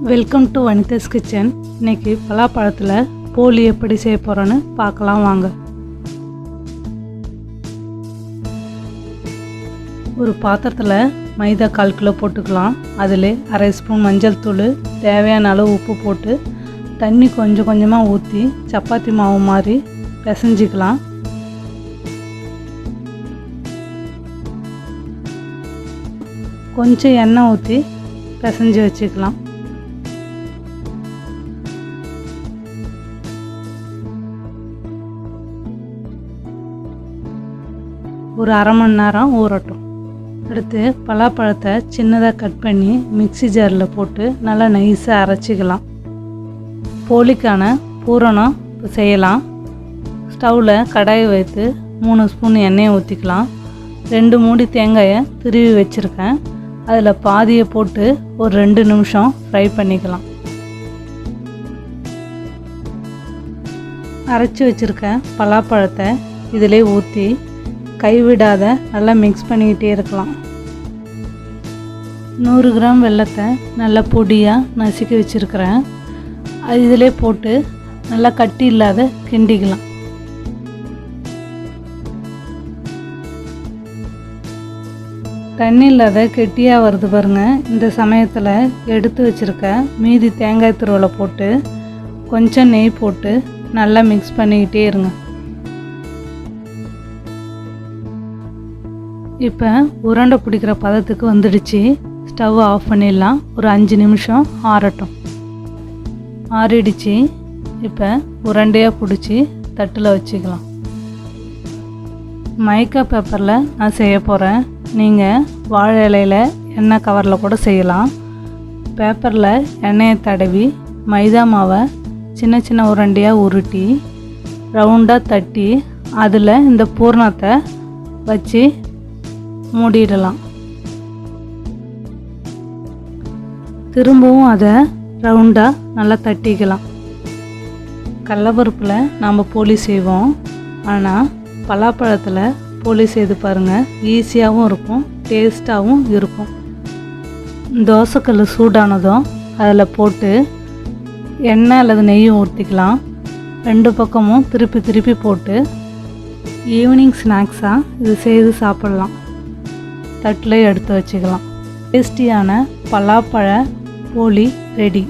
Welcome to Vanitha's kitchen. இன்றைக்கி பலாப்பழத்தில் போலி எப்படி செய்ய போகிறோன்னு பார்க்கலாம் வாங்க. ஒரு பாத்திரத்தில் மைதா 1/4 கிலோ போட்டுக்கலாம். அதில் அரை ஸ்பூன் மஞ்சள் தூள், தேவையான அளவு உப்பு போட்டு தண்ணி கொஞ்சம் கொஞ்சமாக ஊற்றி சப்பாத்தி மாவு மாதிரி பிசைஞ்சிக்கலாம். கொஞ்சம் எண்ணெய் ஊற்றி பிசைஞ்சு வச்சுக்கலாம். ஒரு அரை மணி நேரம் ஊறட்டும். அடுத்து பலாப்பழத்தை சின்னதாக கட் பண்ணி மிக்ஸி ஜாரில் போட்டு நல்லா நைஸாக அரைச்சிக்கலாம். போலிக்கான பூரணம் செய்யலாம். ஸ்டவ்வில் கடாயை வைத்து 3 ஸ்பூன் எண்ணெயை ஊற்றிக்கலாம். 2 மூடி தேங்காயை துருவி வச்சுருக்கேன். அதில் பாதியை போட்டு ஒரு 2 நிமிஷம் ஃப்ரை பண்ணிக்கலாம். அரைச்சி வச்சுருக்க பலாப்பழத்தை இதிலே ஊற்றி கைவிடாத நல்லா மிக்ஸ் பண்ணிக்கிட்டே இருக்கலாம். 100 கிராம் வெல்லத்தை நல்லா பொடியாக நசுக்கி வச்சுருக்கிறேன். அது இதிலே போட்டு நல்லா கட்டி இல்லாத கிண்டிக்கலாம். தண்ணி இல்லாத கெட்டியாக வருது பாருங்கள். இந்த சமயத்தில் எடுத்து வச்சுருக்க மீதி தேங்காய் துருவலை போட்டு கொஞ்சம் நெய் போட்டு நல்லா மிக்ஸ் பண்ணிக்கிட்டே இருங்க. இப்போ உருண்டை பிடிக்கிற பதத்துக்கு வந்துடுச்சு. ஸ்டவ் ஆஃப் பண்ணிடலாம். ஒரு 5 நிமிஷம் ஆறட்டும். ஆறிடுச்சு. இப்போ உருண்டையாக பிடிச்சி தட்டில் வச்சுக்கலாம். மைக்கா பேப்பரில் நான் செய்ய போகிறேன். நீங்கள் வாழை இலையில் எண்ணெய் கவரில் கூட செய்யலாம். பேப்பரில் எண்ணெயை தடவி மைதா மாவை சின்ன சின்ன உருண்டையாக உருட்டி ரவுண்டாக தட்டி அதில் இந்த பூரணத்தை வச்சு மூடிடலாம். திரும்பவும் அதை ரவுண்டாக நல்லா தட்டிக்கலாம். கடலப்பருப்பில் நாம் போலி செய்வோம். ஆனால் பலாப்பழத்தில் போலி செய்து பாருங்கள். ஈஸியாகவும் இருக்கும், டேஸ்ட்டாகவும் இருக்கும். தோசைக்கல் சூடானதும் அதில் போட்டு எண்ணெய் அல்லது நெய்யும் ஊற்றிக்கலாம். 2 பக்கமும் திருப்பி திருப்பி போட்டு ஈவினிங் ஸ்நாக்ஸாக இது செய்து சாப்பிட்லாம். தட்டில் எடுத்து வச்சுக்கலாம். டேஸ்டியான பலாப்பழ போலி ரெடி.